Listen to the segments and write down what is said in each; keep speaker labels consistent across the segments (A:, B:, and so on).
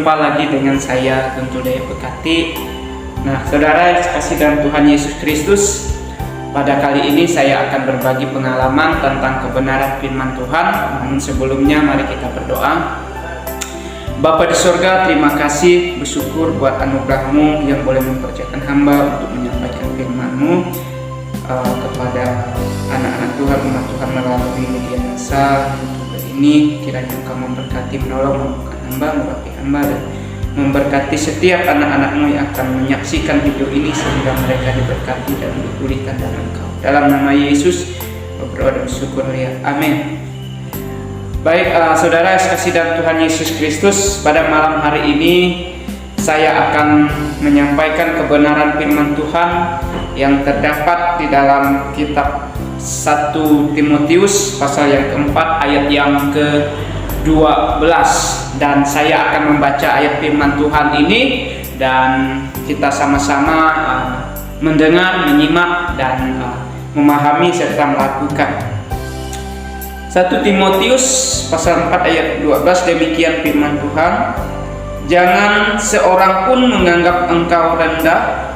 A: Berjumpa lagi dengan saya Guntur Daya Bekati. Nah, saudara kasih dalam Tuhan Yesus Kristus, pada kali ini saya akan berbagi pengalaman tentang kebenaran firman Tuhan. Namun sebelumnya mari kita berdoa. Bapa di surga, terima kasih, bersyukur buat anugerah-Mu yang boleh mempercayakan hamba untuk menyampaikan firman-Mu kepada anak-anak Tuhan, umat Tuhan melalui media massa ini. Kiranya Engkau memberkati, menolong, memberkati hamba dan memberkati setiap anak-anak-Mu yang akan menyaksikan video ini sehingga mereka diberkati dan dipulihkan dalam Engkau. Dalam nama Yesus berdoa dan bersyukur ya. Amin. Baik, saudara kasih dalam Tuhan Yesus Kristus, pada malam hari ini saya akan menyampaikan kebenaran firman Tuhan yang terdapat di dalam kitab 1 Timotius pasal yang keempat ayat yang ke-12, dan saya akan membaca ayat firman Tuhan ini dan kita sama-sama mendengar, menyimak dan memahami serta melakukan. 1 Timotius pasal 4 ayat 12, demikian firman Tuhan. Jangan seorang pun menganggap engkau rendah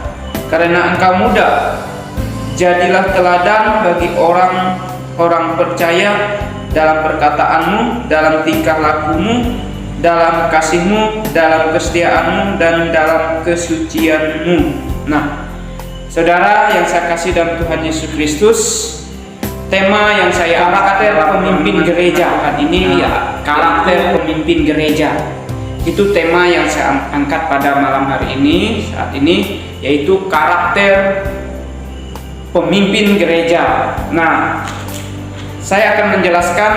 A: karena engkau muda. Jadilah teladan bagi orang-orang percaya dalam perkataanmu, dalam tingkah lakumu, dalam kasihmu, dalam kesetiaanmu, dan dalam kesucianmu. Nah, saudara yang saya kasih dalam Tuhan Yesus Kristus, tema yang saya angkat pemimpin gereja. Ini ya, karakter pemimpin gereja. Itu tema yang saya angkat pada malam hari ini, saat ini, yaitu karakter pemimpin gereja. Nah, saya akan menjelaskan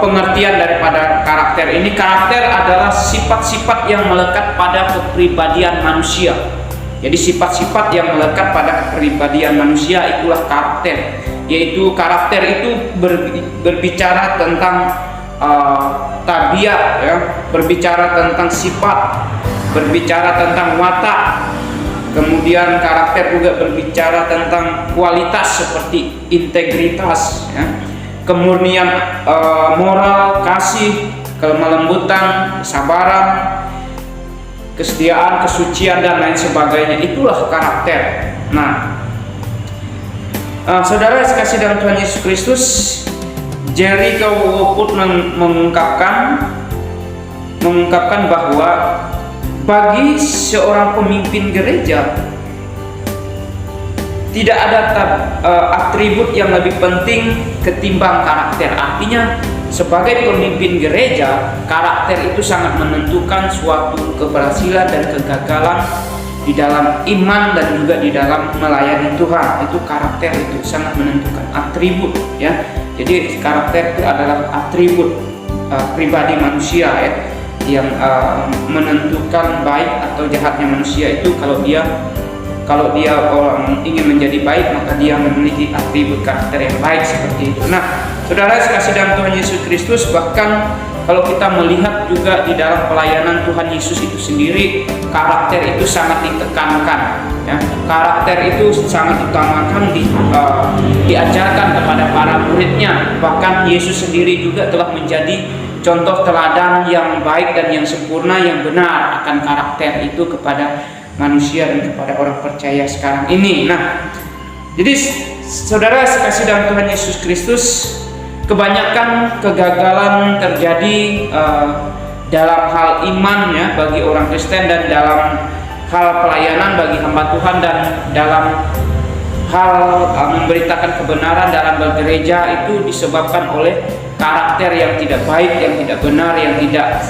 A: pengertian daripada karakter ini. Karakter adalah sifat-sifat yang melekat pada kepribadian manusia. Jadi sifat-sifat yang melekat pada kepribadian manusia itulah karakter. Yaitu karakter itu berbicara tentang tabiat, ya, berbicara tentang sifat, berbicara tentang watak. Kemudian karakter juga berbicara tentang kualitas seperti integritas, ya, kemurnian moral, kasih, kelembutan, kesabaran, kesetiaan, kesucian, dan lain sebagainya. Itulah karakter. Nah, saudara kasih dalam Tuhan Yesus Kristus, Jerry Kawoput mengungkapkan bahwa bagi seorang pemimpin gereja tidak ada atribut yang lebih penting ketimbang karakter. Artinya sebagai pemimpin gereja, karakter itu sangat menentukan suatu keberhasilan dan kegagalan di dalam iman dan juga di dalam melayani Tuhan. Itu karakter itu sangat menentukan, atribut, ya. Jadi karakter itu adalah atribut pribadi manusia, ya, yang menentukan baik atau jahatnya manusia itu. Kalau dia orang ingin menjadi baik, maka dia memiliki atribut karakter yang baik seperti itu. Nah, saudara kasih dalam Tuhan Yesus Kristus, bahkan kalau kita melihat juga di dalam pelayanan Tuhan Yesus itu sendiri, karakter itu sangat ditekankan, ya. Karakter itu sangat diutamakan, diajarkan kepada para muridnya. Bahkan Yesus sendiri juga telah menjadi contoh teladan yang baik dan yang sempurna, yang benar akan karakter itu kepada manusia dan kepada orang percaya sekarang ini. Nah, jadi saudara kasih dalam Tuhan Yesus Kristus, kebanyakan kegagalan terjadi dalam hal iman, ya, bagi orang Kristen, dan dalam hal pelayanan bagi hamba Tuhan, dan dalam hal memberitakan kebenaran dalam bergereja itu disebabkan oleh karakter yang tidak baik, yang tidak benar, yang tidak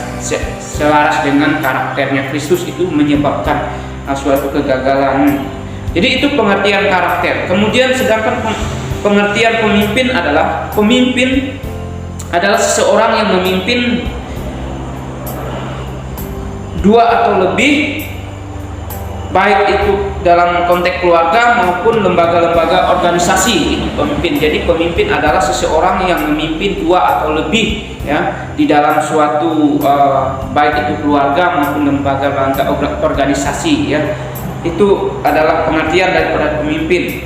A: selaras dengan karakternya Kristus. Itu menyebabkan suatu kegagalan. Jadi itu pengertian karakter. Kemudian sedangkan pengertian pemimpin adalah seseorang yang memimpin dua atau lebih, baik itu dalam konteks keluarga maupun lembaga-lembaga organisasi. Itu pemimpin. Jadi pemimpin adalah seseorang yang memimpin dua atau lebih, ya, di dalam suatu baik itu keluarga maupun lembaga-lembaga organisasi, ya. Itu adalah pengertian daripada pemimpin.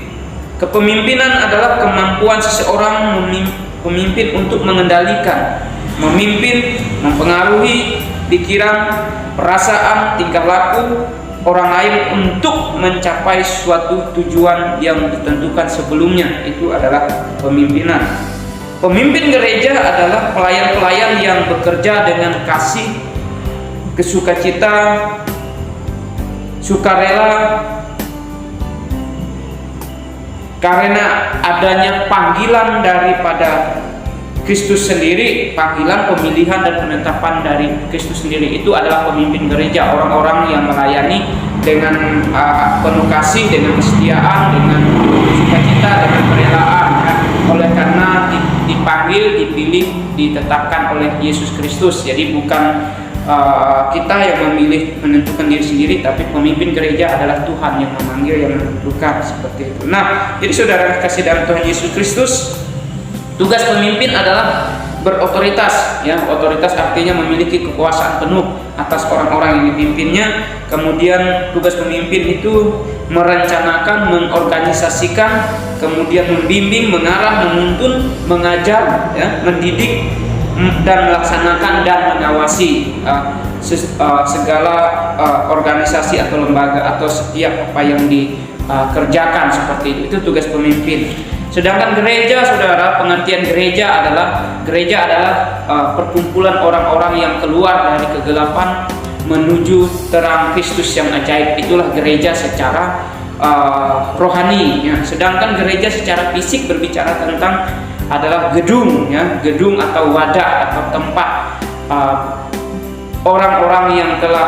A: Kepemimpinan adalah kemampuan seseorang pemimpin untuk mengendalikan, memimpin, mempengaruhi pikiran, perasaan, tingkah laku orang lain untuk mencapai suatu tujuan yang ditentukan sebelumnya. Itu adalah pemimpinan. Pemimpin gereja adalah pelayan-pelayan yang bekerja dengan kasih, kesukacita, sukarela, karena adanya panggilan daripada Kristus sendiri, panggilan, pemilihan, dan penetapan dari Kristus sendiri. Itu adalah pemimpin gereja, orang-orang yang melayani dengan penuh kasih, dengan kesetiaan, dengan sukacita, dengan kerelaan, ya. Oleh karena dipanggil, dipilih, ditetapkan oleh Yesus Kristus. Jadi bukan kita yang memilih, menentukan diri sendiri, tapi pemimpin gereja adalah Tuhan yang memanggil, yang menentukan, seperti itu. Nah, jadi saudara kasih dalam Tuhan Yesus Kristus, tugas pemimpin adalah berotoritas, ya. Otoritas artinya memiliki kekuasaan penuh atas orang-orang yang dipimpinnya. Kemudian tugas pemimpin itu merencanakan, mengorganisasikan, kemudian membimbing, mengarah, menuntun, mengajar, ya, mendidik, dan melaksanakan dan mengawasi segala organisasi atau lembaga atau setiap apa yang dikerjakan, seperti itu. Itu tugas pemimpin. Sedangkan gereja, saudara, pengertian gereja adalah perkumpulan orang-orang yang keluar dari kegelapan menuju terang Kristus yang ajaib. Itulah gereja secara rohani, ya. Sedangkan gereja secara fisik berbicara tentang adalah gedung, ya, gedung atau wadah atau tempat orang-orang yang telah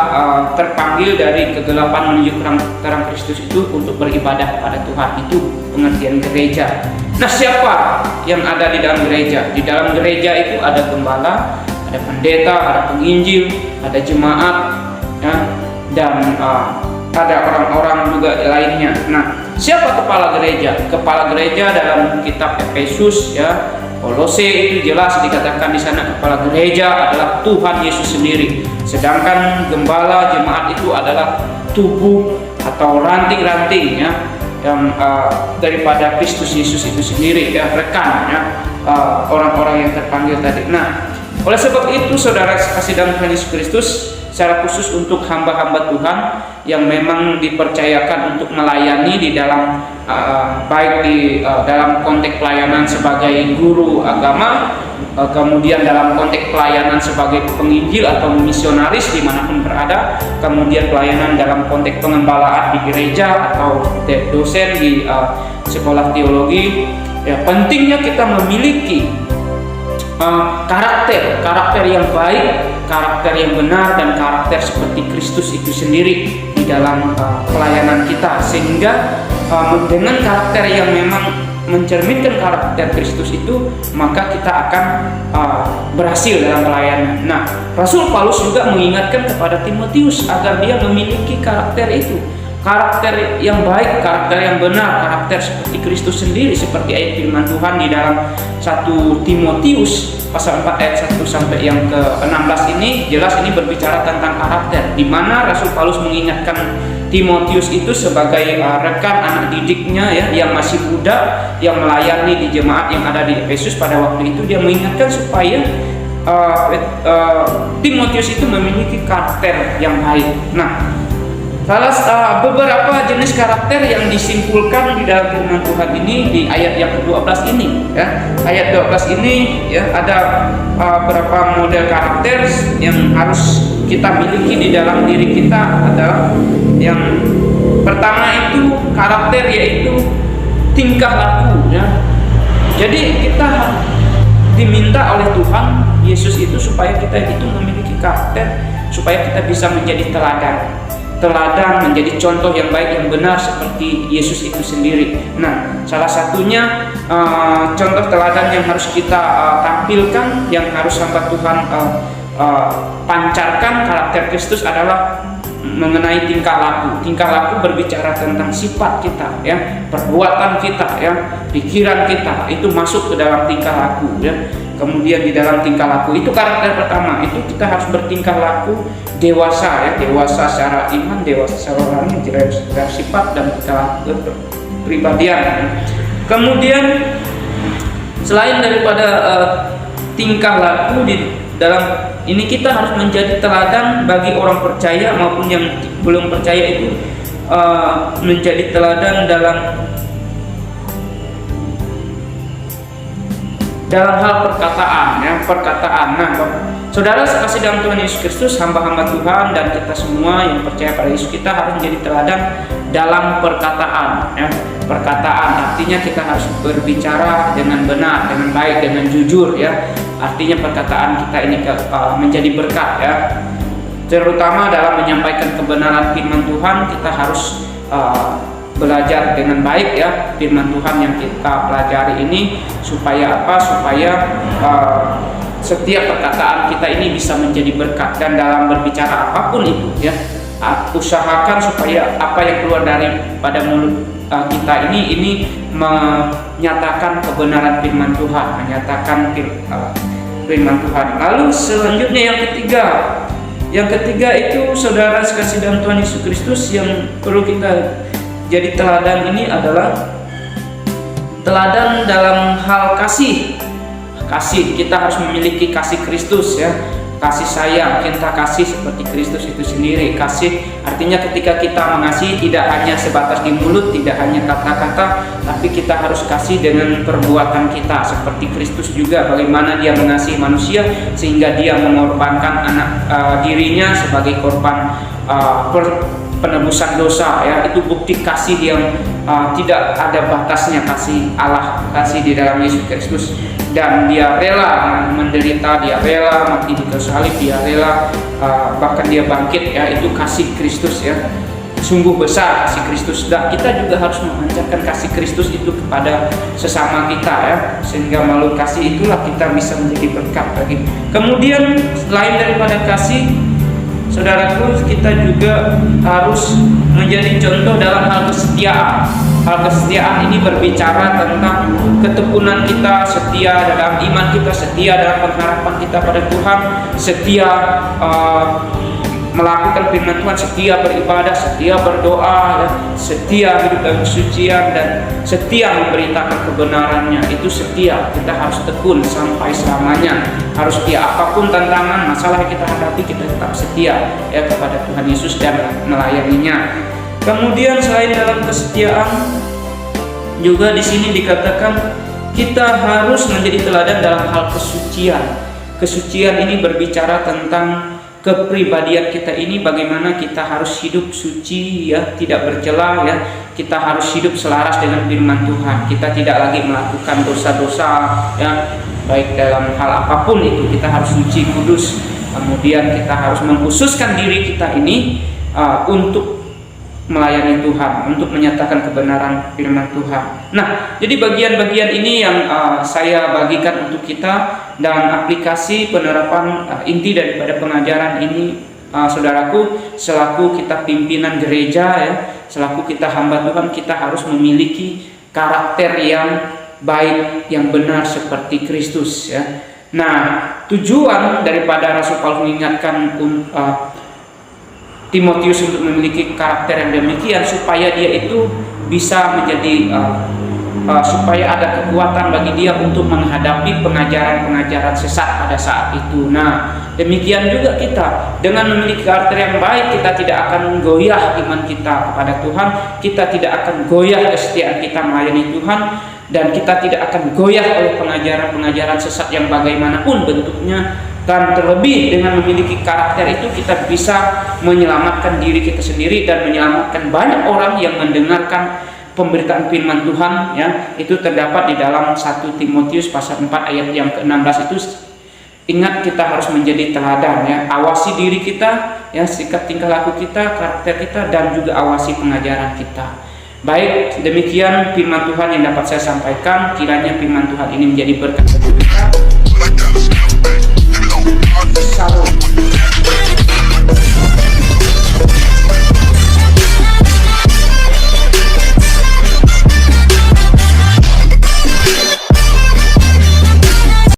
A: terpanggil dari kegelapan menuju terang Kristus itu untuk beribadah kepada Tuhan. Itu pengertian gereja. Nah, siapa yang ada di dalam gereja? Di dalam gereja itu ada gembala, ada pendeta, ada penginjil, ada jemaat, ya, dan ada orang-orang juga lainnya. Nah, siapa kepala gereja? Kepala gereja dalam kitab Efesus, ya, Kolose, itu jelas dikatakan di sana kepala gereja adalah Tuhan Yesus sendiri. Sedangkan gembala jemaat itu adalah tubuh atau ranting-ranting, ya, yang daripada Kristus Yesus itu sendiri, ya, rekan, ya, orang-orang yang terpanggil tadi. Nah, oleh sebab itu saudara kasih dalam Tuhan Yesus Kristus, secara khusus untuk hamba-hamba Tuhan yang memang dipercayakan untuk melayani di dalam baik di dalam konteks pelayanan sebagai guru agama, kemudian dalam konteks pelayanan sebagai penginjil atau misionaris dimanapun berada, kemudian pelayanan dalam konteks pengembalaan di gereja atau dosen di sekolah teologi. Ya, pentingnya kita memiliki karakter yang baik, karakter yang benar, dan karakter seperti Kristus itu sendiri di dalam pelayanan kita, sehingga dengan karakter yang memang mencerminkan karakter Kristus itu, maka kita akan berhasil dalam pelayanan. Nah, Rasul Paulus juga mengingatkan kepada Timotius agar dia memiliki karakter itu, karakter yang baik, karakter yang benar, karakter seperti Kristus sendiri, seperti ayat firman Tuhan di dalam 1 Timotius pasal 4 ayat 1 sampai yang ke-16 ini. Jelas ini berbicara tentang karakter, di mana Rasul Paulus mengingatkan Timotius itu sebagai rekan anak didiknya, ya, yang masih muda, yang melayani di jemaat yang ada di Efesus pada waktu itu. Dia mengingatkan supaya Timotius itu memiliki karakter yang baik. Nah, beberapa jenis karakter yang disimpulkan di dalam firman Tuhan ini di ayat yang ke-12 ini, ya. Ayat 12 ini, ya, ada beberapa model karakter yang harus kita miliki di dalam diri kita. Adalah yang pertama itu karakter, yaitu tingkah laku, ya. Jadi kita diminta oleh Tuhan Yesus itu supaya kita itu memiliki karakter, supaya kita bisa menjadi teladan, menjadi contoh yang baik, yang benar seperti Yesus itu sendiri. Nah, salah satunya contoh teladan yang harus kita tampilkan, yang harus hamba Tuhan pancarkan karakter Kristus adalah mengenai tingkah laku. Tingkah laku berbicara tentang sifat kita, ya, perbuatan kita, ya, pikiran kita, itu masuk ke dalam tingkah laku, ya. Kemudian di dalam tingkah laku itu karakter pertama, itu kita harus bertingkah laku dewasa, ya, dewasa secara iman, dewasa secara rohani, secara sifat dan tingkah laku kepribadian. Kemudian selain daripada tingkah laku dalam ini kita harus menjadi teladan bagi orang percaya maupun yang belum percaya itu, menjadi teladan dalam hal perkataan. Nah, saudara sekasih dalam Tuhan Yesus Kristus, hamba-hamba Tuhan dan kita semua yang percaya pada Yesus, kita harus menjadi teladan dalam perkataan. Perkataan artinya kita harus berbicara dengan benar, dengan baik, dengan jujur ya. Artinya perkataan kita ini menjadi berkat ya. Terutama dalam menyampaikan kebenaran firman Tuhan, kita harus belajar dengan baik ya firman Tuhan yang kita pelajari ini, supaya apa? Supaya setiap perkataan kita ini bisa menjadi berkat. Dan dalam berbicara apapun itu ya, usahakan supaya apa yang keluar daripada mulut kita ini menyatakan kebenaran firman Tuhan, menyatakan firman Tuhan. Lalu selanjutnya yang ketiga itu, saudara sekasih dalam Tuhan Yesus Kristus, yang perlu kita jadi teladan ini adalah teladan dalam hal kasih. Kita harus memiliki kasih Kristus ya, kasih sayang, cinta kasih seperti Kristus itu sendiri. Kasih artinya ketika kita mengasihi tidak hanya sebatas di mulut, tidak hanya kata-kata, tapi kita harus kasih dengan perbuatan kita seperti Kristus juga, bagaimana dia mengasihi manusia sehingga dia mengorbankan dirinya sebagai korban penebusan dosa ya. Itu bukti kasih yang tidak ada batasnya, kasih Allah, kasih di dalam Yesus Kristus. Dan dia rela menderita, dia rela mati di kayu salib, dia rela bahkan dia bangkit ya. Itu kasih Kristus ya, sungguh besar kasih Kristus. Dan kita juga harus memancarkan kasih Kristus itu kepada sesama kita ya, sehingga melalui kasih itulah kita bisa menjadi berkat bagi. Kemudian selain daripada kasih, saudaraku, kita juga harus menjadi contoh dalam hal kesetiaan. Hal kesetiaan ini berbicara tentang ketekunan kita, setia dalam iman kita, setia dalam pengharapan kita pada Tuhan, setia melakukan firman Tuhan, setia beribadah, setia berdoa, setia hidup dalam kesucian, dan setia memberitakan kebenarannya. Itu setia, kita harus tekun sampai selamanya. Harus setia apapun tantangan, masalah yang kita hadapi, kita tetap setia ya kepada Tuhan Yesus dan melayaninya. Kemudian selain dalam kesetiaan, juga di sini dikatakan kita harus menjadi teladan dalam hal kesucian. Kesucian ini berbicara tentang kepribadian kita ini, bagaimana kita harus hidup suci ya, tidak bercela ya. Kita harus hidup selaras dengan firman Tuhan. Kita tidak lagi melakukan dosa-dosa ya, baik dalam hal apapun itu kita harus suci, kudus. Kemudian kita harus mengkhususkan diri kita ini untuk melayani Tuhan, untuk menyatakan kebenaran firman Tuhan. Nah, jadi bagian-bagian ini yang saya bagikan untuk kita, dan aplikasi penerapan inti daripada pengajaran ini, saudaraku, selaku kita pimpinan gereja ya, selaku kita hamba Tuhan, kita harus memiliki karakter yang baik, yang benar seperti Kristus ya. Nah, tujuan daripada Rasul Paulus mengingatkan Timotius untuk memiliki karakter yang demikian, supaya dia itu bisa menjadi supaya ada kekuatan bagi dia untuk menghadapi pengajaran-pengajaran sesat pada saat itu. Nah, demikian juga kita dengan memiliki karakter yang baik, kita tidak akan goyah iman kita kepada Tuhan, kita tidak akan goyah kesetiaan kita melayani Tuhan, dan kita tidak akan goyah oleh pengajaran-pengajaran sesat yang bagaimanapun bentuknya. Dan terlebih dengan memiliki karakter itu, kita bisa menyelamatkan diri kita sendiri dan menyelamatkan banyak orang yang mendengarkan pemberitaan firman Tuhan ya. Itu terdapat di dalam 1 Timotius pasal 4 ayat yang ke-16 itu. Ingat, kita harus menjadi teladan ya. Awasi diri kita ya, sikap tingkah laku kita, karakter kita, dan juga awasi pengajaran kita. Baik, demikian firman Tuhan yang dapat saya sampaikan. Kiranya firman Tuhan ini menjadi berkat bagi kita.